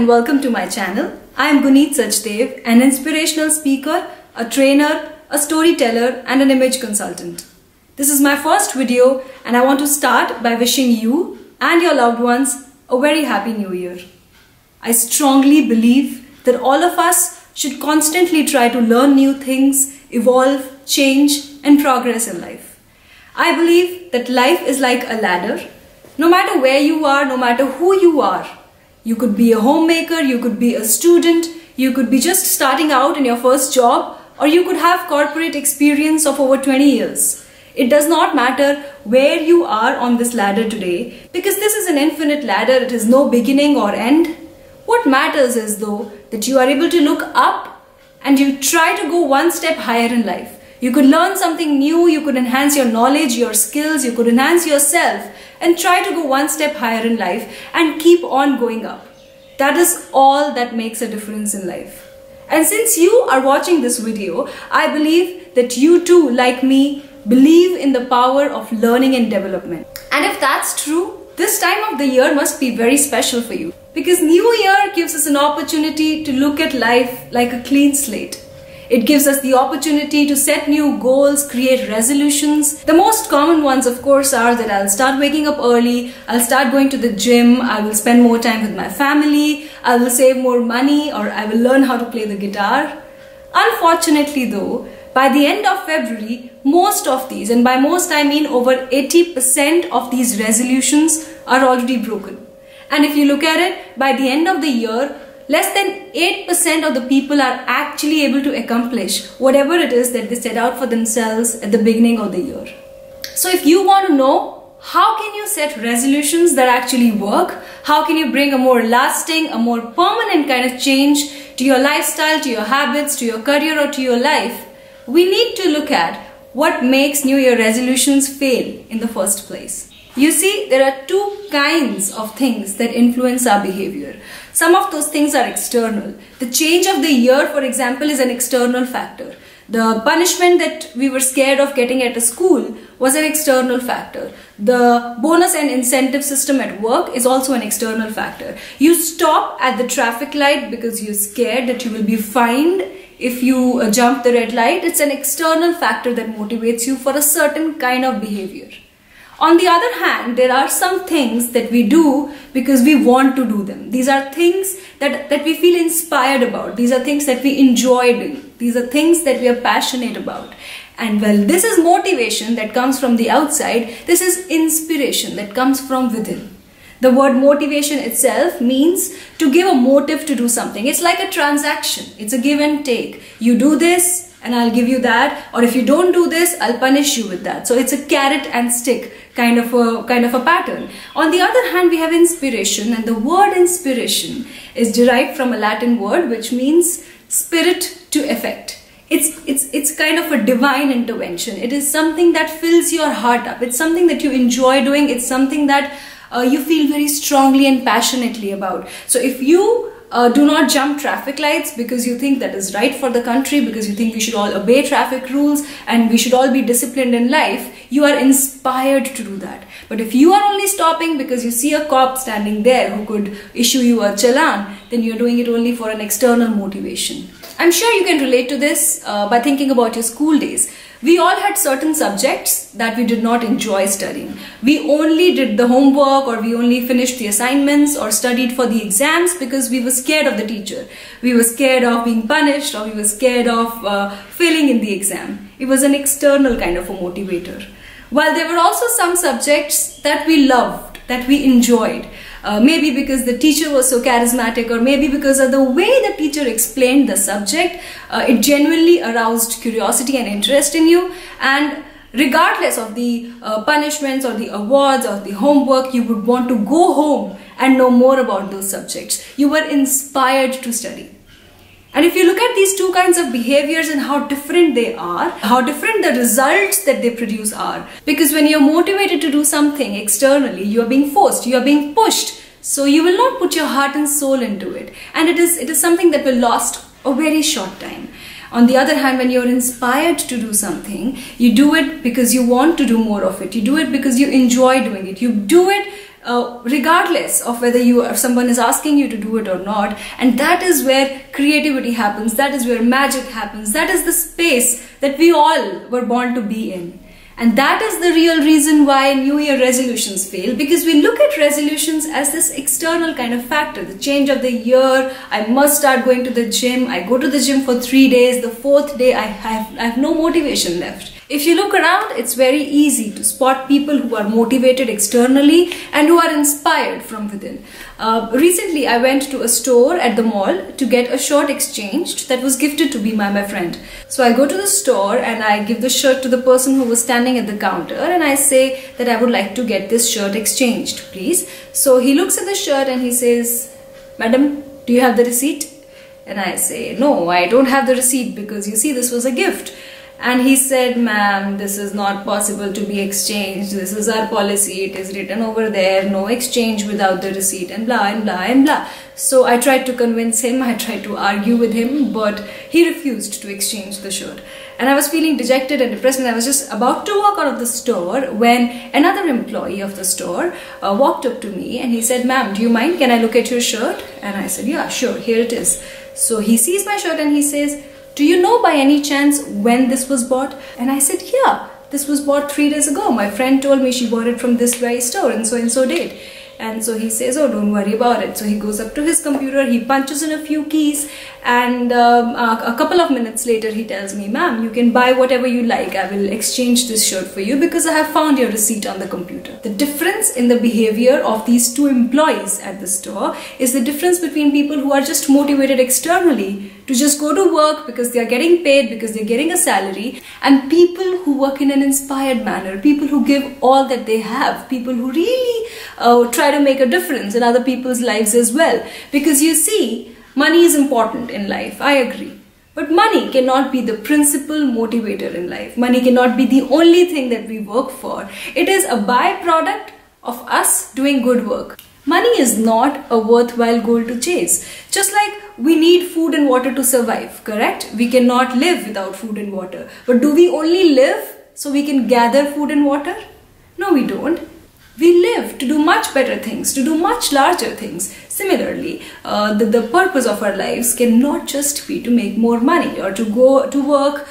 and welcome to my channel. I am Guneet, an inspirational speaker, a trainer, a storyteller and an image consultant. This is my first video and I want to start by wishing you and your loved ones a very happy new year. I strongly believe that all of us should constantly try to learn new things, evolve, change and progress in life. I believe that life is like a ladder. No matter where you are, no matter who you are, you could be a homemaker, you could be a student, you could be just starting out in your first job, or you could have corporate experience of over 20 years. It does not matter where you are on this ladder today, because this is an infinite ladder, it has no beginning or end. What matters is though that you are able to look up and you try to go one step higher in life. You could learn something new, you could enhance your knowledge, your skills, you could enhance yourself and try to go one step higher in life and keep on going up. That is all that makes a difference in life. And since you are watching this video, I believe that you too, like me, believe in the power of learning and development. And if that's true, this time of the year must be very special for you. Because New Year gives us an opportunity to look at life like a clean slate. It gives us the opportunity to set new goals, create resolutions. The most common ones, of course, are that I'll start waking up early, I'll start going to the gym, I will spend more time with my family, I will save more money, or I will learn how to play the guitar. Unfortunately though, by the end of February, most of these, and by most I mean over 80% of these resolutions are already broken. And if you look at it, by the end of the year, less than 8% of the people are actually able to accomplish whatever it is that they set out for themselves at the beginning of the year. So if you want to know how can you set resolutions that actually work, how can you bring a more lasting, a more permanent kind of change to your lifestyle, to your habits, to your career or to your life, we need to look at what makes New Year resolutions fail in the first place. You see, there are two kinds of things that influence our behavior. Some of those things are external. The change of the year, for example, is an external factor. The punishment that we were scared of getting at a school was an external factor. The bonus and incentive system at work is also an external factor. You stop at the traffic light because you're scared that you will be fined if you jump the red light. It's an external factor that motivates you for a certain kind of behavior. On the other hand, there are some things that we do because we want to do them. These are things that we feel inspired about. These are things that we enjoy doing. These are things that we are passionate about. And well, this is motivation that comes from the outside. This is inspiration that comes from within. The word motivation itself means to give a motive to do something. It's like a transaction. It's a give and take. You do this and I'll give you that, or if you don't do this, I'll punish you with that. So it's a carrot and stick kind of a pattern. On the other hand, we have inspiration, and the word inspiration is derived from a Latin word which means spirit to effect. It's kind of a divine intervention. It is something that fills your heart up. It's something that you enjoy doing. It's something that you feel very strongly and passionately about. So if you do not jump traffic lights because you think that is right for the country, because you think we should all obey traffic rules and we should all be disciplined in life, you are inspired to do that. But if you are only stopping because you see a cop standing there who could issue you a challan, then you're doing it only for an external motivation. I'm sure you can relate to this by thinking about your school days. We all had certain subjects that we did not enjoy studying. We only did the homework, or we only finished the assignments or studied for the exams because we were scared of the teacher. We were scared of being punished, or we were scared of failing in the exam. It was an external kind of a motivator. While there were also some subjects that we loved, that we enjoyed. Maybe because the teacher was so charismatic, or maybe because of the way the teacher explained the subject, it genuinely aroused curiosity and interest in you, and regardless of the punishments or the awards or the homework, you would want to go home and know more about those subjects. You were inspired to study. And if you look at these two kinds of behaviors and how different they are, how different the results that they produce are. Because when you're motivated to do something externally, you are being forced, you are being pushed. So you will not put your heart and soul into it. And it is something that will last a very short time. On the other hand, when you're inspired to do something, you do it because you want to do more of it. You do it because you enjoy doing it. You do it regardless of whether someone is asking you to do it or not. And that is where creativity happens. That is where magic happens. That is the space that we all were born to be in. And that is the real reason why New Year resolutions fail, because we look at resolutions as this external kind of factor. The change of the year, I must start going to the gym. I go to the gym for 3 days. The 4th day, I have no motivation left. If you look around, it's very easy to spot people who are motivated externally and who are inspired from within. Recently, I went to a store at the mall to get a shirt exchanged that was gifted to me by my friend. So I go to the store and I give the shirt to the person who was standing at the counter, and I say that I would like to get this shirt exchanged, please. So he looks at the shirt and he says, "Madam, do you have the receipt?" And I say, "No, I don't have the receipt because you see this was a gift." And he said, "Ma'am, this is not possible to be exchanged. This is our policy. It is written over there. No exchange without the receipt," and blah and blah and blah. So I tried to convince him. I tried to argue with him, but he refused to exchange the shirt. And I was feeling dejected and depressed, and I was just about to walk out of the store when another employee of the store walked up to me and he said, "Ma'am, do you mind? Can I look at your shirt?" And I said, "Yeah, sure, here it is." So he sees my shirt and he says, "Do you know by any chance when this was bought?" And I said, "Yeah, this was bought 3 days ago. My friend told me she bought it from this very store and so date." And so he says, "Oh, don't worry about it." So he goes up to his computer, he punches in a few keys, and a couple of minutes later he tells me, "Ma'am, you can buy whatever you like. I will exchange this shirt for you because I have found your receipt on the computer." The difference in the behavior of these two employees at the store is the difference between people who are just motivated externally to just go to work because they are getting paid, because they're getting a salary, and people who work in an inspired manner, people who give all that they have, people who really try to make a difference in other people's lives as well. Because you see, money is important in life, I agree. But money cannot be the principal motivator in life. Money cannot be the only thing that we work for. It is a byproduct of us doing good work. Money is not a worthwhile goal to chase. Just like we need food and water to survive, correct? We cannot live without food and water. But do we only live so we can gather food and water? No, we don't. We live to do much better things, to do much larger things. Similarly, the purpose of our lives cannot just be to make more money or to go to work,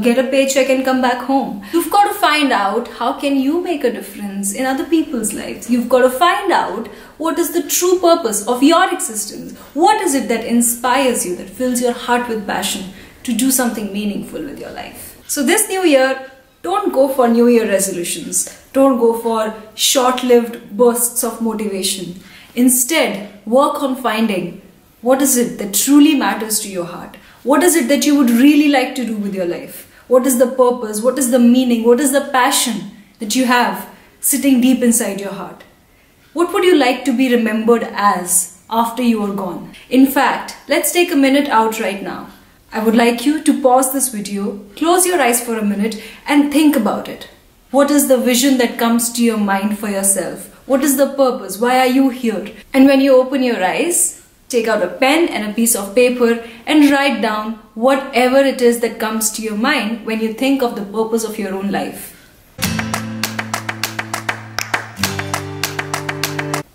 get a paycheck and come back home. You've got to find out how can you make a difference in other people's lives. You've got to find out what is the true purpose of your existence. What is it that inspires you, that fills your heart with passion to do something meaningful with your life. So this new year, don't go for New Year resolutions. Don't go for short-lived bursts of motivation. Instead, work on finding what is it that truly matters to your heart. What is it that you would really like to do with your life? What is the purpose? What is the meaning? What is the passion that you have sitting deep inside your heart? What would you like to be remembered as after you are gone? In fact, let's take a minute out right now. I would like you to pause this video, close your eyes for a minute and think about it. What is the vision that comes to your mind for yourself? What is the purpose? Why are you here? And when you open your eyes, take out a pen and a piece of paper and write down whatever it is that comes to your mind when you think of the purpose of your own life.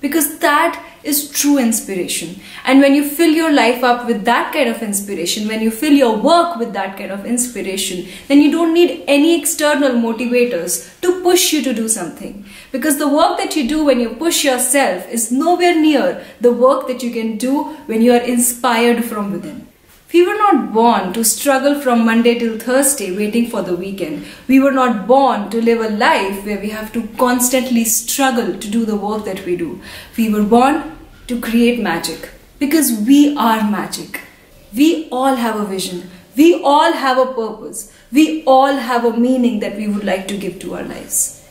Because that is true inspiration. And when you fill your life up with that kind of inspiration, when you fill your work with that kind of inspiration, then you don't need any external motivators to push you to do something. Because the work that you do when you push yourself is nowhere near the work that you can do when you are inspired from within. We were not born to struggle from Monday till Thursday waiting for the weekend. We were not born to live a life where we have to constantly struggle to do the work that we do. We were born to create magic because we are magic. We all have a vision. We all have a purpose. We all have a meaning that we would like to give to our lives.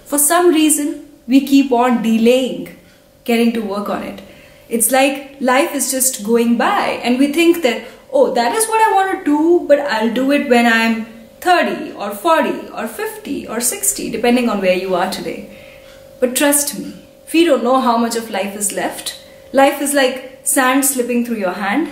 For some reason, we keep on delaying getting to work on it. It's like life is just going by and we think that, oh, that is what I want to do, but I'll do it when I'm 30 or 40 or 50 or 60, depending on where you are today. But trust me, we don't know how much of life is left. Life is like sand slipping through your hand.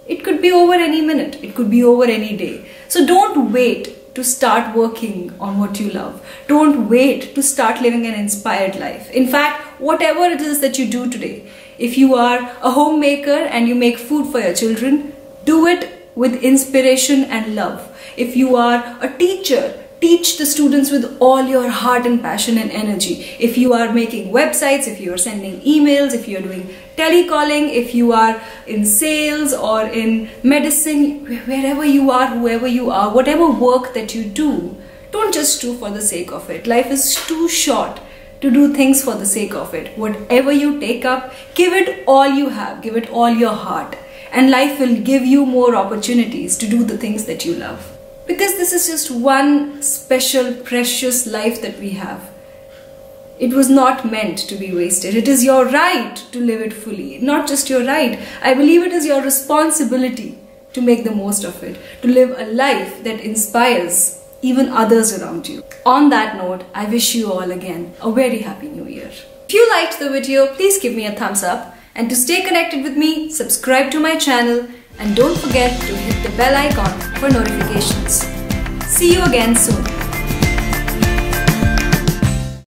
It could be over any minute. It could be over any day. So don't wait to start working on what you love. Don't wait to start living an inspired life. In fact, whatever it is that you do today. If you are a homemaker and you make food for your children, do it with inspiration and love. If you are a teacher, teach the students with all your heart and passion and energy. If you are making websites, if you are sending emails, if you are doing telecalling, if you are in sales or in medicine, wherever you are, whoever you are, whatever work that you do, don't just do for the sake of it. Life is too short to do things for the sake of it. Whatever you take up, give it all you have, give it all your heart, and life will give you more opportunities to do the things that you love. Because this is just one special, precious life that we have. It was not meant to be wasted. It is your right to live it fully. Not just your right. I believe it is your responsibility to make the most of it, to live a life that inspires even others around you. On that note, I wish you all again a very happy new year. If you liked the video, please give me a thumbs up. And to stay connected with me, subscribe to my channel and don't forget to hit the bell icon for notifications. See you again soon.